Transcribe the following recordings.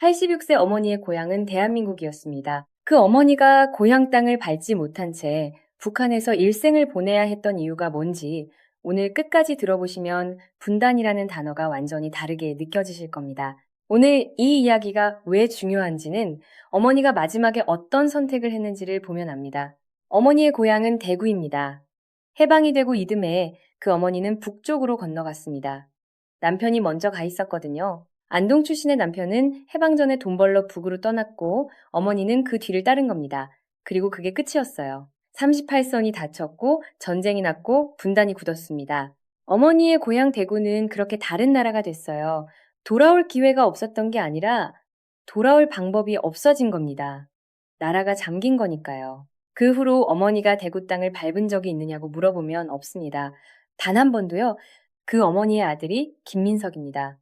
86세 어머니의 고향은 대한민국이었습니다. 그 어머니가 고향 땅을 밟지 못한 채 북한에서 일생을 보내야 했던 이유가 뭔지 오늘 끝까지 들어보시면 분단이라는 단어가 완전히 다르게 느껴지실 겁니다. 오늘 이 이야기가 왜 중요한지는 어머니가 마지막에 어떤 선택을 했는지를 보면 압니다. 어머니의 고향은 대구입니다. 해방이 되고 이듬해 그 어머니는 북쪽으로 건너갔습니다. 남편이 먼저 가 있었거든요. 안동 출신의 남편은 해방 전에 돈 벌러 북으로 떠났고 어머니는 그 뒤를 따른 겁니다. 그리고 그게 끝이었어요. 38선이 닫혔고 전쟁이 났고 분단이 굳었습니다. 어머니의 고향 대구는 그렇게 다른 나라가 됐어요. 돌아올 기회가 없었던 게 아니라 돌아올 방법이 없어진 겁니다. 나라가 잠긴 거니까요. 그 후로 어머니가 대구 땅을 밟은 적이 있느냐고 물어보면 없습니다. 단 한 번도요. 그 어머니의 아들이 김민석입니다.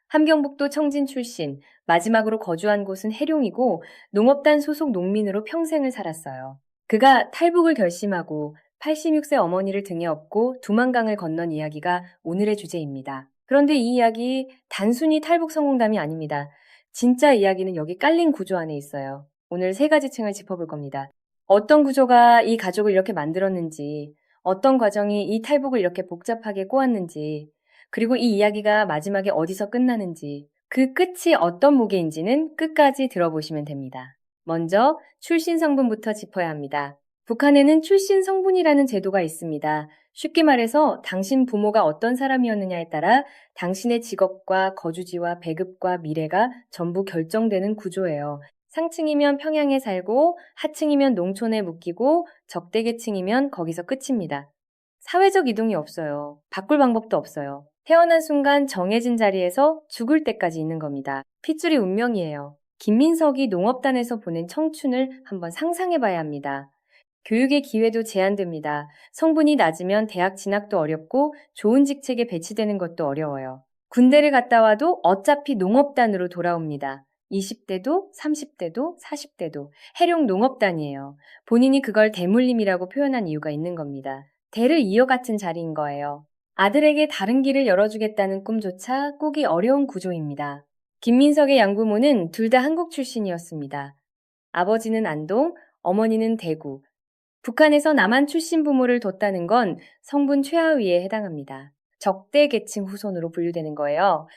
함경북도 청진 출신, 마지막으로 거주한 곳은 해룡이고 농업단 소속 농민으로 평생을 살았어요. 그가 탈북을 결심하고 86세 어머니를 등에 업고 두만강을 건넌 이야기가 오늘의 주제입니다. 그런데 이 이야기 단순히 탈북 성공담이 아닙니다. 진짜 이야기는 여기 깔린 구조 안에 있어요. 오늘 세 가지 층을 짚어볼 겁니다. 어떤 구조가 이 가족을 이렇게 만들었는지, 어떤 과정이 이 탈북을 이렇게 복잡하게 꼬았는지, 그리고 이 이야기가 마지막에 어디서 끝나는지, 그 끝이 어떤 무게인지는 끝까지 들어보시면 됩니다. 먼저 출신 성분부터 짚어야 합니다. 북한에는 출신 성분이라는 제도가 있습니다. 쉽게 말해서 당신 부모가 어떤 사람이었느냐에 따라 당신의 직업과 거주지와 배급과 미래가 전부 결정되는 구조예요. 상층이면 평양에 살고 하층이면 농촌에 묶이고 적대계층이면 거기서 끝입니다. 사회적 이동이 없어요. 바꿀 방법도 없어요. 태어난 순간 정해진 자리에서 죽을 때까지 있는 겁니다. 핏줄이 운명이에요. 김민석이 농업단에서 보낸 청춘을 한번 상상해 봐야 합니다. 교육의 기회도 제한됩니다. 성분이 낮으면 대학 진학도 어렵고 좋은 직책에 배치되는 것도 어려워요. 군대를 갔다 와도 어차피 농업단으로 돌아옵니다. 20대도 30대도 40대도 해룡 농업단이에요. 본인이 그걸 대물림이라고 표현한 이유가 있는 겁니다. 대를 이어갔은 자리인 거예요. 아들에게 다른 길을 열어주겠다는 꿈조차 꾸기 어려운 구조입니다. 김민석의 양부모는 둘 다 한국 출신이었습니다. 아버지는 안동, 어머니는 대구. 북한에서 남한 출신 부모를 뒀다는 건 성분 최하위에 해당합니다. 적대 계층 후손으로 분류되는 거예요.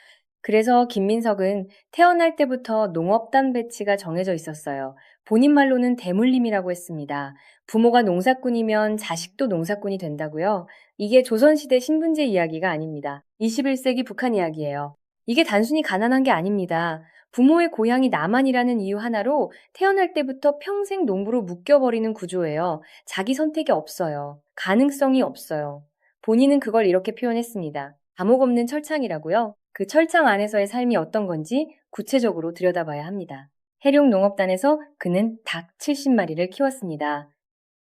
그래서 김민석은 태어날 때부터 농업단 배치가 정해져 있었어요. 본인 말로는 대물림이라고 했습니다. 부모가 농사꾼이면 자식도 농사꾼이 된다고요? 이게 조선시대 신분제 이야기가 아닙니다. 21세기 북한 이야기예요. 이게 단순히 가난한 게 아닙니다. 부모의 고향이 남한이라는 이유 하나로 태어날 때부터 평생 농부로 묶여버리는 구조예요. 자기 선택이 없어요. 가능성이 없어요. 본인은 그걸 이렇게 표현했습니다. 감옥 없는 철창이라고요? 그 철창 안에서의 삶이 어떤 건지 구체적으로 들여다봐야 합니다. 해룡 농업단에서 그는 닭 70마리를 키웠습니다.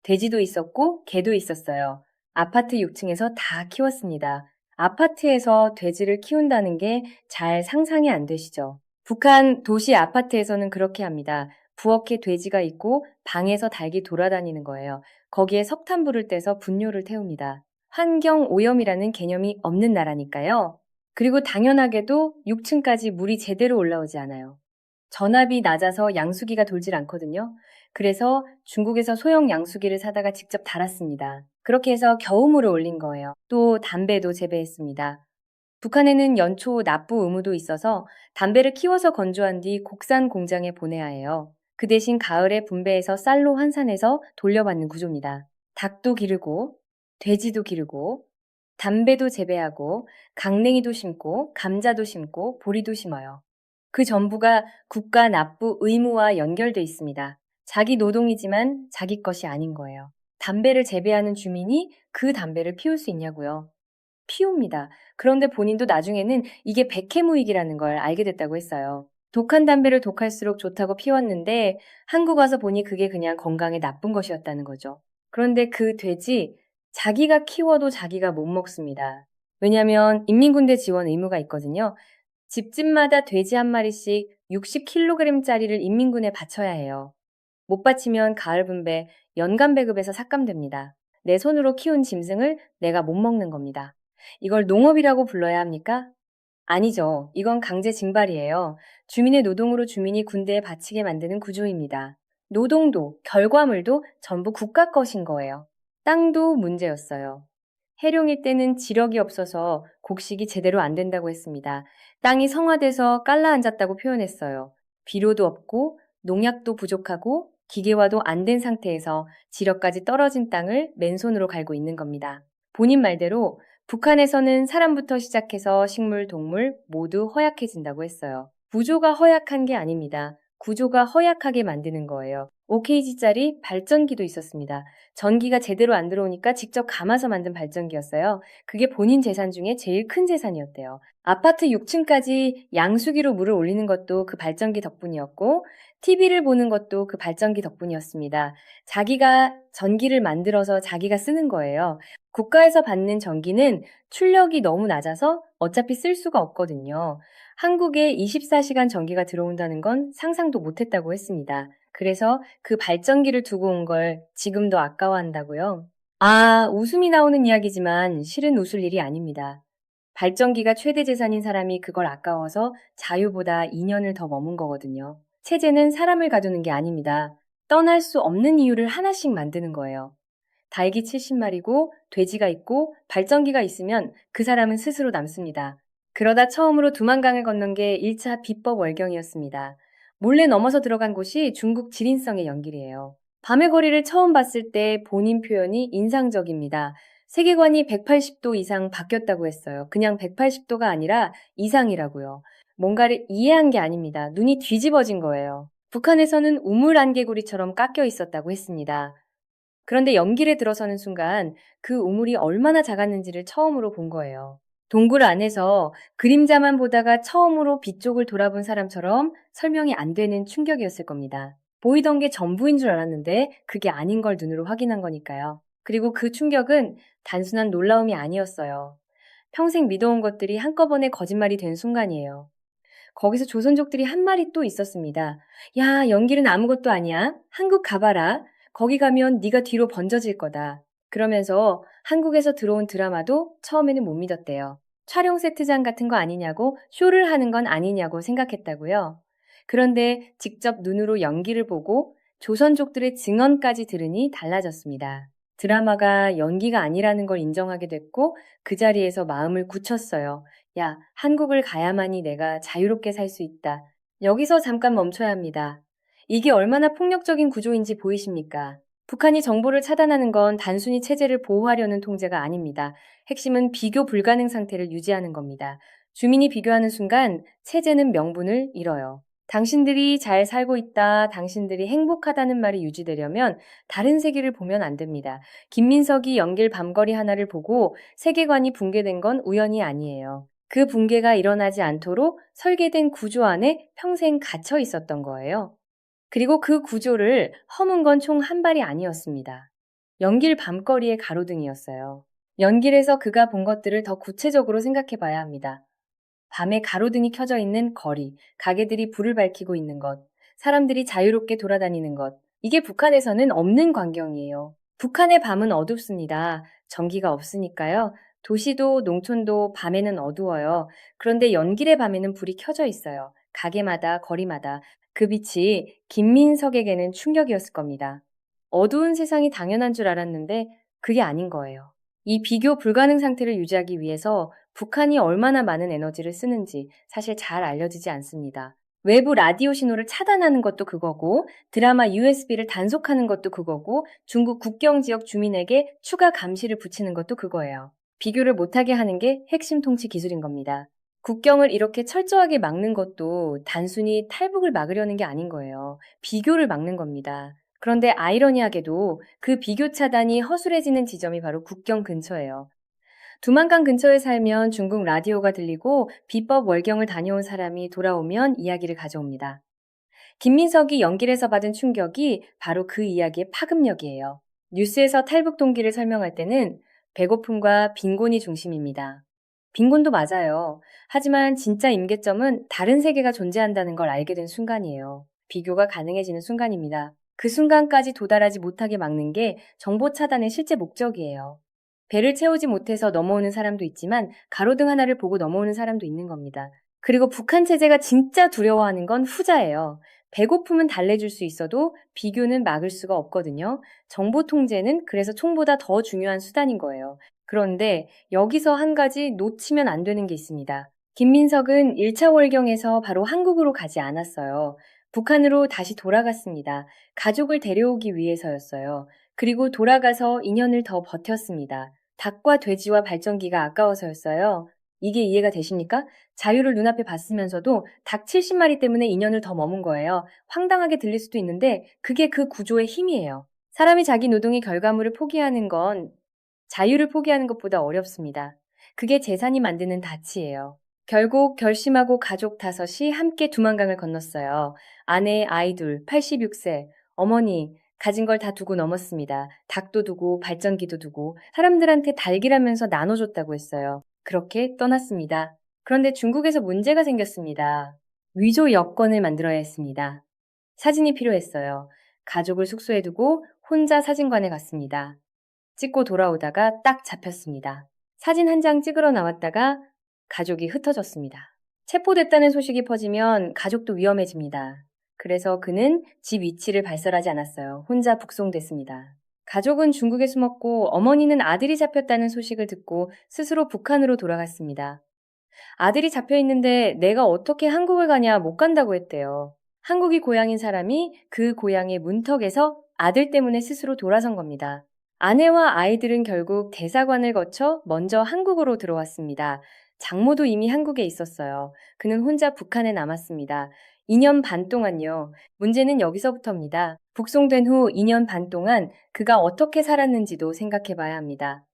돼지도 있었고 개도 있었어요. 아파트 6층에서 다 키웠습니다. 아파트에서 돼지를 키운다는 게 잘 상상이 안 되시죠? 북한 도시 아파트에서는 그렇게 합니다. 부엌에 돼지가 있고 방에서 닭이 돌아다니는 거예요. 거기에 석탄불을 떼서 분뇨를 태웁니다. 환경 오염이라는 개념이 없는 나라니까요. 그리고 당연하게도 6층까지 물이 제대로 올라오지 않아요. 전압이 낮아서 양수기가 돌질 않거든요. 그래서 중국에서 소형 양수기를 사다가 직접 달았습니다. 그렇게 해서 겨우 물을 올린 거예요. 또 담배도 재배했습니다. 북한에는 연초 납부 의무도 있어서 담배를 키워서 건조한 뒤 곡산 공장에 보내야 해요. 그 대신 가을에 분배해서 쌀로 환산해서 돌려받는 구조입니다. 닭도 기르고 돼지도 기르고 담배도 재배하고 강냉이도 심고 감자도 심고 보리도 심어요. 그 전부가 국가 납부 의무와 연결돼 있습니다. 자기 노동이지만 자기 것이 아닌 거예요. 담배를 재배하는 주민이 그 담배를 피울 수 있냐고요. 피웁니다. 그런데 본인도 나중에는 이게 백해무익이라는 걸 알게 됐다고 했어요. 독한 담배를 독할수록 좋다고 피웠는데 한국 와서 보니 그게 그냥 건강에 나쁜 것이었다는 거죠. 그런데 그 돼지 자기가 키워도 자기가 못 먹습니다. 왜냐하면 인민군대 지원 의무가 있거든요. 집집마다 돼지 한 마리씩 60kg짜리를 인민군에 바쳐야 해요. 못 바치면 가을 분배, 연간 배급에서 삭감됩니다. 내 손으로 키운 짐승을 내가 못 먹는 겁니다. 이걸 농업이라고 불러야 합니까? 아니죠. 이건 강제 징발이에요. 주민의 노동으로 주민이 군대에 바치게 만드는 구조입니다. 노동도, 결과물도 전부 국가 것인 거예요. 땅도 문제였어요. 해룡일 때는 지력이 없어서 곡식이 제대로 안 된다고 했습니다. 땅이 성화돼서 깔라앉았다고 표현했어요. 비료도 없고 농약도 부족하고 기계화도 안 된 상태에서 지력까지 떨어진 땅을 맨손으로 갈고 있는 겁니다. 본인 말대로 북한에서는 사람부터 시작해서 식물, 동물 모두 허약해진다고 했어요. 구조가 허약한 게 아닙니다. 구조가 허약하게 만드는 거예요. OKG짜리 발전기도 있었습니다. 전기가 제대로 안 들어오니까 직접 감아서 만든 발전기였어요. 그게 본인 재산 중에 제일 큰 재산이었대요. 아파트 6층까지 양수기로 물을 올리는 것도 그 발전기 덕분이었고, TV를 보는 것도 그 발전기 덕분이었습니다. 자기가 전기를 만들어서 자기가 쓰는 거예요. 국가에서 받는 전기는 출력이 너무 낮아서 어차피 쓸 수가 없거든요. 한국에 24시간 전기가 들어온다는 건 상상도 못했다고 했습니다. 그래서 그 발전기를 두고 온 걸 지금도 아까워한다고요? 아, 웃음이 나오는 이야기지만 실은 웃을 일이 아닙니다. 발전기가 최대 재산인 사람이 그걸 아까워서 자유보다 2년을 더 머문 거거든요. 체제는 사람을 가두는 게 아닙니다. 떠날 수 없는 이유를 하나씩 만드는 거예요. 닭이 70마리고 돼지가 있고 발전기가 있으면 그 사람은 스스로 남습니다. 그러다 처음으로 두만강을 건넌 게 1차 비법 월경이었습니다. 몰래 넘어서 들어간 곳이 중국 지린성의 연길이에요. 밤의 거리를 처음 봤을 때 본인 표현이 인상적입니다. 세계관이 180도 이상 바뀌었다고 했어요. 그냥 180도가 아니라 이상이라고요. 뭔가를 이해한 게 아닙니다. 눈이 뒤집어진 거예요. 북한에서는 우물 안개구리처럼 깎여 있었다고 했습니다. 그런데 연길에 들어서는 순간 그 우물이 얼마나 작았는지를 처음으로 본 거예요. 동굴 안에서 그림자만 보다가 처음으로 빛 쪽을 돌아본 사람처럼 설명이 안 되는 충격이었을 겁니다. 보이던 게 전부인 줄 알았는데 그게 아닌 걸 눈으로 확인한 거니까요. 그리고 그 충격은 단순한 놀라움이 아니었어요. 평생 믿어온 것들이 한꺼번에 거짓말이 된 순간이에요. 거기서 조선족들이 한 말이 또 있었습니다. 야, 연길은 아무것도 아니야. 한국 가봐라. 거기 가면 네가 뒤로 번져질 거다. 그러면서 한국에서 들어온 드라마도 처음에는 못 믿었대요. 촬영 세트장 같은 거 아니냐고, 쇼를 하는 건 아니냐고 생각했다고요. 그런데 직접 눈으로 연기를 보고 조선족들의 증언까지 들으니 달라졌습니다. 드라마가 연기가 아니라는 걸 인정하게 됐고 그 자리에서 마음을 굳혔어요. 야, 한국을 가야만이 내가 자유롭게 살 수 있다. 여기서 잠깐 멈춰야 합니다. 이게 얼마나 폭력적인 구조인지 보이십니까? 북한이 정보를 차단하는 건 단순히 체제를 보호하려는 통제가 아닙니다. 핵심은 비교 불가능 상태를 유지하는 겁니다. 주민이 비교하는 순간 체제는 명분을 잃어요. 당신들이 잘 살고 있다, 당신들이 행복하다는 말이 유지되려면 다른 세계를 보면 안 됩니다. 김민석이 연길 밤거리 하나를 보고 세계관이 붕괴된 건 우연이 아니에요. 그 붕괴가 일어나지 않도록 설계된 구조 안에 평생 갇혀 있었던 거예요. 그리고 그 구조를 허문 건 총 한 발이 아니었습니다. 연길 밤거리의 가로등이었어요. 연길에서 그가 본 것들을 더 구체적으로 생각해 봐야 합니다. 밤에 가로등이 켜져 있는 거리, 가게들이 불을 밝히고 있는 것, 사람들이 자유롭게 돌아다니는 것. 이게 북한에서는 없는 광경이에요. 북한의 밤은 어둡습니다. 전기가 없으니까요. 도시도 농촌도 밤에는 어두워요. 그런데 연길의 밤에는 불이 켜져 있어요. 가게마다 거리마다. 그 빛이 김민석에게는 충격이었을 겁니다. 어두운 세상이 당연한 줄 알았는데 그게 아닌 거예요. 이 비교 불가능 상태를 유지하기 위해서 북한이 얼마나 많은 에너지를 쓰는지 사실 잘 알려지지 않습니다. 외부 라디오 신호를 차단하는 것도 그거고, 드라마 USB를 단속하는 것도 그거고, 중국 국경 지역 주민에게 추가 감시를 붙이는 것도 그거예요. 비교를 못하게 하는 게 핵심 통치 기술인 겁니다. 국경을 이렇게 철저하게 막는 것도 단순히 탈북을 막으려는 게 아닌 거예요. 비교를 막는 겁니다. 그런데 아이러니하게도 그 비교 차단이 허술해지는 지점이 바로 국경 근처예요. 두만강 근처에 살면 중국 라디오가 들리고 비법 월경을 다녀온 사람이 돌아오면 이야기를 가져옵니다. 김민석이 연길에서 받은 충격이 바로 그 이야기의 파급력이에요. 뉴스에서 탈북 동기를 설명할 때는 배고픔과 빈곤이 중심입니다. 빈곤도 맞아요. 하지만 진짜 임계점은 다른 세계가 존재한다는 걸 알게 된 순간이에요. 비교가 가능해지는 순간입니다. 그 순간까지 도달하지 못하게 막는 게 정보 차단의 실제 목적이에요. 배를 채우지 못해서 넘어오는 사람도 있지만 가로등 하나를 보고 넘어오는 사람도 있는 겁니다. 그리고 북한 체제가 진짜 두려워하는 건 후자예요. 배고픔은 달래줄 수 있어도 비교는 막을 수가 없거든요. 정보 통제는 그래서 총보다 더 중요한 수단인 거예요. 그런데 여기서 한 가지 놓치면 안 되는 게 있습니다. 김민석은 1차 월경에서 바로 한국으로 가지 않았어요. 북한으로 다시 돌아갔습니다. 가족을 데려오기 위해서였어요. 그리고 돌아가서 2년을 더 버텼습니다. 닭과 돼지와 발전기가 아까워서였어요. 이게 이해가 되십니까? 자유를 눈앞에 봤으면서도 닭 70마리 때문에 2년을 더 머문 거예요. 황당하게 들릴 수도 있는데 그게 그 구조의 힘이에요. 사람이 자기 노동의 결과물을 포기하는 건 자유를 포기하는 것보다 어렵습니다. 그게 재산이 만드는 닻이에요. 결국 결심하고 가족 5이 함께 두만강을 건넜어요. 아내, 아이 둘, 86세, 어머니, 가진 걸 다 두고 넘었습니다. 닭도 두고 발전기도 두고 사람들한테 닭이라면서 나눠줬다고 했어요. 그렇게 떠났습니다. 그런데 중국에서 문제가 생겼습니다. 위조 여권을 만들어야 했습니다. 사진이 필요했어요. 가족을 숙소에 두고 혼자 사진관에 갔습니다. 찍고 돌아오다가 딱 잡혔습니다. 사진 한 장 찍으러 나왔다가 가족이 흩어졌습니다. 체포됐다는 소식이 퍼지면 가족도 위험해집니다. 그래서 그는 집 위치를 발설하지 않았어요. 혼자 북송됐습니다. 가족은 중국에 숨었고 어머니는 아들이 잡혔다는 소식을 듣고 스스로 북한으로 돌아갔습니다. 아들이 잡혀 있는데 내가 어떻게 한국을 가냐 못 간다고 했대요. 한국이 고향인 사람이 그 고향의 문턱에서 아들 때문에 스스로 돌아선 겁니다. 아내와 아이들은 결국 대사관을 거쳐 먼저 한국으로 들어왔습니다. 장모도 이미 한국에 있었어요. 그는 혼자 북한에 남았습니다. 2년 반 동안요. 문제는 여기서부터입니다. 북송된 후 2년 반 동안 그가 어떻게 살았는지도 생각해 봐야 합니다.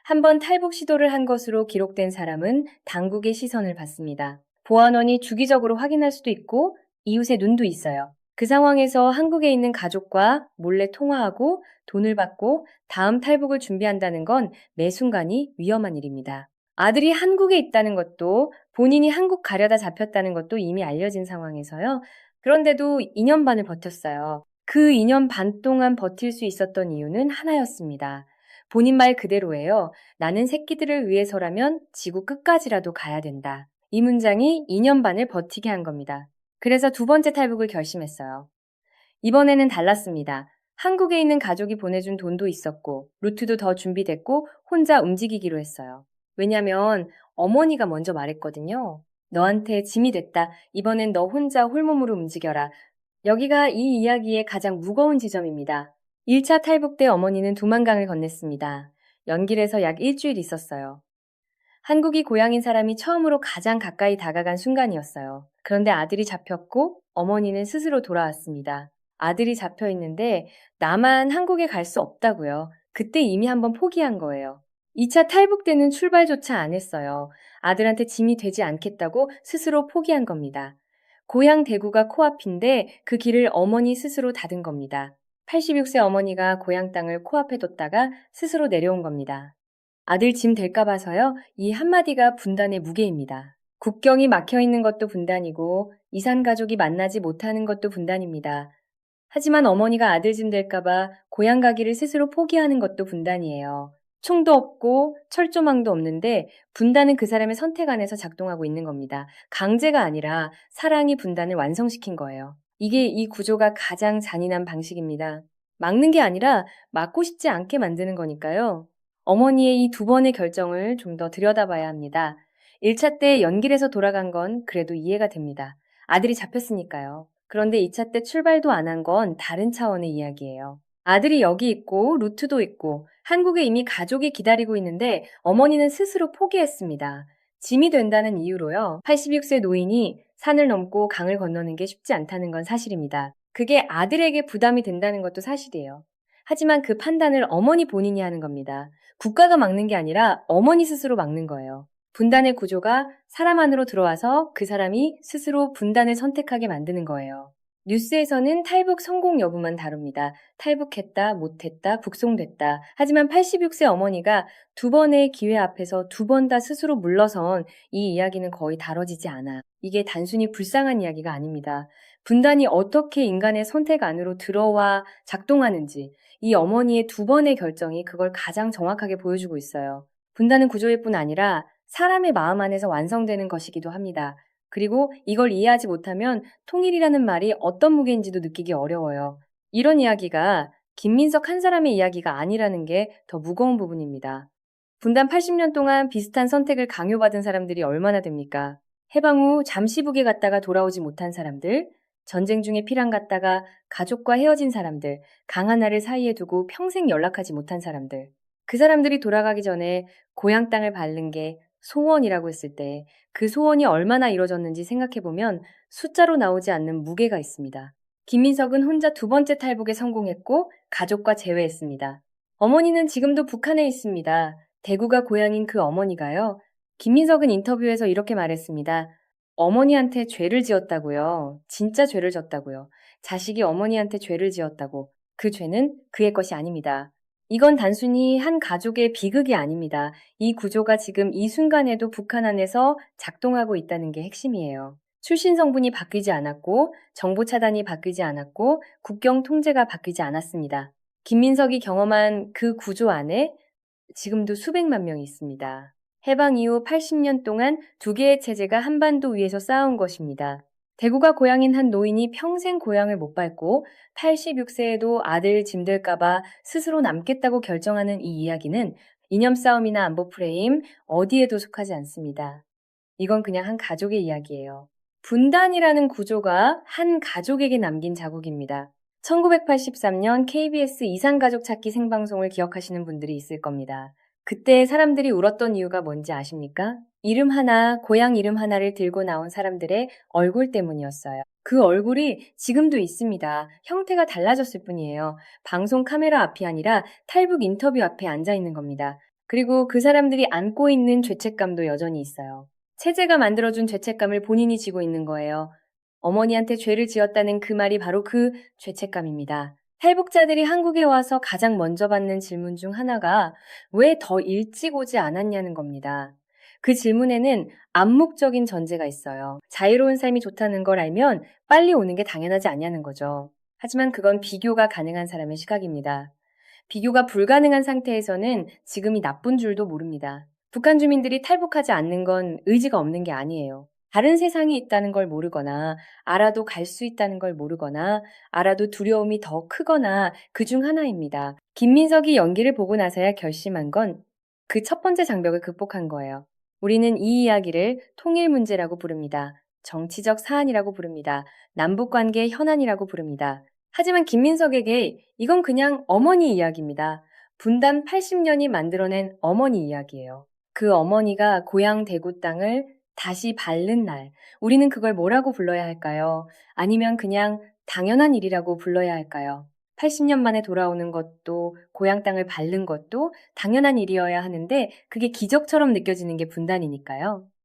한번 탈북 시도를 한 것으로 기록된 사람은 당국의 시선을 받습니다. 보안원이 주기적으로 확인할 수도 있고 이웃의 눈도 있어요. 그 상황에서 한국에 있는 가족과 몰래 통화하고 돈을 받고 다음 탈북을 준비한다는 건 매 순간이 위험한 일입니다. 아들이 한국에 있다는 것도 본인이 한국 가려다 잡혔다는 것도 이미 알려진 상황에서요. 그런데도 2년 반을 버텼어요. 그 2년 반 동안 버틸 수 있었던 이유는 하나였습니다. 본인 말 그대로예요. 나는 새끼들을 위해서라면 지구 끝까지라도 가야 된다. 이 문장이 2년 반을 버티게 한 겁니다. 그래서 두 번째 탈북을 결심했어요. 이번에는 달랐습니다. 한국에 있는 가족이 보내준 돈도 있었고 루트도 더 준비됐고 혼자 움직이기로 했어요. 왜냐면 어머니가 먼저 말했거든요. 너한테 짐이 됐다. 이번엔 너 혼자 홀몸으로 움직여라. 여기가 이 이야기의 가장 무거운 지점입니다. 1차 탈북 때 어머니는 두만강을 건넸습니다. 연길에서 약 일주일 있었어요. 한국이 고향인 사람이 처음으로 가장 가까이 다가간 순간이었어요. 그런데 아들이 잡혔고 어머니는 스스로 돌아왔습니다. 아들이 잡혀 있는데 나만 한국에 갈 수 없다고요. 그때 이미 한번 포기한 거예요. 2차 탈북 때는 출발조차 안 했어요. 아들한테 짐이 되지 않겠다고 스스로 포기한 겁니다. 고향 대구가 코앞인데 그 길을 어머니 스스로 닫은 겁니다. 86세 어머니가 고향 땅을 코앞에 뒀다가 스스로 내려온 겁니다. 아들 짐 될까 봐서요. 이 한마디가 분단의 무게입니다. 국경이 막혀 있는 것도 분단이고 이산 가족이 만나지 못하는 것도 분단입니다. 하지만 어머니가 아들 짐 될까 봐 고향 가기를 스스로 포기하는 것도 분단이에요. 총도 없고 철조망도 없는데 분단은 그 사람의 선택 안에서 작동하고 있는 겁니다. 강제가 아니라 사랑이 분단을 완성시킨 거예요. 이게 이 구조가 가장 잔인한 방식입니다. 막는 게 아니라 막고 싶지 않게 만드는 거니까요. 어머니의 이 두 번의 결정을 좀 더 들여다봐야 합니다. 1차 때 연길에서 돌아간 건 그래도 이해가 됩니다. 아들이 잡혔으니까요. 그런데 2차 때 출발도 안 한 건 다른 차원의 이야기예요. 아들이 여기 있고 루트도 있고 한국에 이미 가족이 기다리고 있는데 어머니는 스스로 포기했습니다. 짐이 된다는 이유로요. 86세 노인이 산을 넘고 강을 건너는 게 쉽지 않다는 건 사실입니다. 그게 아들에게 부담이 된다는 것도 사실이에요. 하지만 그 판단을 어머니 본인이 하는 겁니다. 국가가 막는 게 아니라 어머니 스스로 막는 거예요. 분단의 구조가 사람 안으로 들어와서 그 사람이 스스로 분단을 선택하게 만드는 거예요. 뉴스에서는 탈북 성공 여부만 다룹니다. 탈북했다, 못했다, 북송됐다. 하지만 86세 어머니가 두 번의 기회 앞에서 두 번 다 스스로 물러선 이 이야기는 거의 다뤄지지 않아. 이게 단순히 불쌍한 이야기가 아닙니다. 분단이 어떻게 인간의 선택 안으로 들어와 작동하는지 이 어머니의 두 번의 결정이 그걸 가장 정확하게 보여주고 있어요. 분단은 구조일 뿐 아니라 사람의 마음 안에서 완성되는 것이기도 합니다. 그리고 이걸 이해하지 못하면 통일이라는 말이 어떤 무게인지도 느끼기 어려워요. 이런 이야기가 김민석 한 사람의 이야기가 아니라는 게 더 무거운 부분입니다. 분단 80년 동안 비슷한 선택을 강요받은 사람들이 얼마나 됩니까? 해방 후 잠시북에 갔다가 돌아오지 못한 사람들, 전쟁 중에 피랑 갔다가 가족과 헤어진 사람들, 강한 아를 사이에 두고 평생 연락하지 못한 사람들. 그 사람들이 돌아가기 전에 고향 땅을 밟는 게 소원이라고 했을 때 그 소원이 얼마나 이루어졌는지 생각해보면 숫자로 나오지 않는 무게가 있습니다. 김민석은 혼자 두 번째 탈북에 성공했고 가족과 재회했습니다. 어머니는 지금도 북한에 있습니다. 대구가 고향인 그 어머니가요. 김민석은 인터뷰에서 이렇게 말했습니다. 어머니한테 죄를 지었다고요. 진짜 죄를 졌다고요. 자식이 어머니한테 죄를 지었다고. 그 죄는 그의 것이 아닙니다. 이건 단순히 한 가족의 비극이 아닙니다. 이 구조가 지금 이 순간에도 북한 안에서 작동하고 있다는 게 핵심이에요. 출신 성분이 바뀌지 않았고, 정보 차단이 바뀌지 않았고, 국경 통제가 바뀌지 않았습니다. 김민석이 경험한 그 구조 안에 지금도 수백만 명이 있습니다. 해방 이후 80년 동안 두 개의 체제가 한반도 위에서 싸운 것입니다. 대구가 고향인 한 노인이 평생 고향을 못 밟고 86세에도 아들 짐들까봐 스스로 남겠다고 결정하는 이 이야기는 이념 싸움이나 안보 프레임 어디에도 속하지 않습니다. 이건 그냥 한 가족의 이야기예요. 분단이라는 구조가 한 가족에게 남긴 자국입니다. 1983년 KBS 이산가족 찾기 생방송을 기억하시는 분들이 있을 겁니다. 그때 사람들이 울었던 이유가 뭔지 아십니까? 이름 하나, 고향 이름 하나를 들고 나온 사람들의 얼굴 때문이었어요. 그 얼굴이 지금도 있습니다. 형태가 달라졌을 뿐이에요. 방송 카메라 앞이 아니라 탈북 인터뷰 앞에 앉아 있는 겁니다. 그리고 그 사람들이 안고 있는 죄책감도 여전히 있어요. 체제가 만들어준 죄책감을 본인이 지고 있는 거예요. 어머니한테 죄를 지었다는 그 말이 바로 그 죄책감입니다. 탈북자들이 한국에 와서 가장 먼저 받는 질문 중 하나가 왜 더 일찍 오지 않았냐는 겁니다. 그 질문에는 암묵적인 전제가 있어요. 자유로운 삶이 좋다는 걸 알면 빨리 오는 게 당연하지 않냐는 거죠. 하지만 그건 비교가 가능한 사람의 시각입니다. 비교가 불가능한 상태에서는 지금이 나쁜 줄도 모릅니다. 북한 주민들이 탈북하지 않는 건 의지가 없는 게 아니에요. 다른 세상이 있다는 걸 모르거나 알아도 갈 수 있다는 걸 모르거나 알아도 두려움이 더 크거나 그 중 하나입니다. 김민석이 연기를 보고 나서야 결심한 건 그 첫 번째 장벽을 극복한 거예요. 우리는 이 이야기를 통일 문제라고 부릅니다. 정치적 사안이라고 부릅니다. 남북관계 현안이라고 부릅니다. 하지만 김민석에게 이건 그냥 어머니 이야기입니다. 분단 80년이 만들어낸 어머니 이야기예요. 그 어머니가 고향 대구 땅을 다시 밟는 날, 우리는 그걸 뭐라고 불러야 할까요? 아니면 그냥 당연한 일이라고 불러야 할까요? 80년 만에 돌아오는 것도 고향 땅을 밟는 것도 당연한 일이어야 하는데 그게 기적처럼 느껴지는 게 분단이니까요.